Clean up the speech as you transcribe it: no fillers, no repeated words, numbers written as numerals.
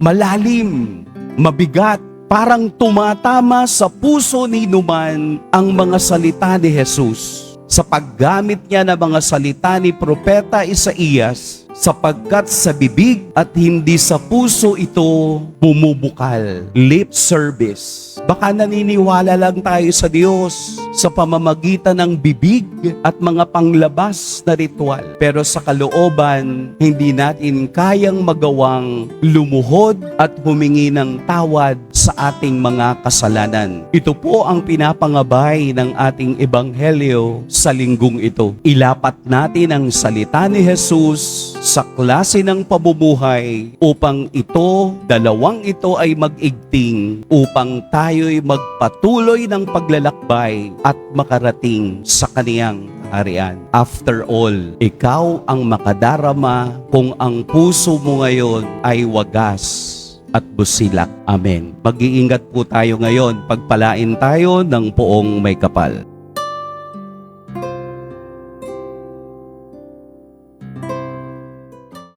malalim, mabigat, parang tumatama sa puso ni Numan ang mga salita ni Jesus sa paggamit niya ng mga salita ni Propeta Isaías, sapagkat sa bibig at hindi sa puso ito bumubukal. Lip service. Baka naniniwala lang tayo sa Diyos sa pamamagitan ng bibig at mga panglabas na ritual. Pero sa kalooban, hindi natin kayang magawang lumuhod at humingi ng tawad sa ating mga kasalanan. Ito po ang pinapangabay ng ating ebanghelyo sa linggong ito. Ilapat natin ang salita ni Jesus sa klase ng pamumuhay upang dalawang ito ay mag-igting upang tayo'y magpatuloy ng paglalakbay at makarating sa kaniyang harian. After all, ikaw ang makadarama kung ang puso mo ngayon ay wagas at busilak. Amen. Mag-iingat po tayo ngayon. Pagpalain tayo ng poong may kapal.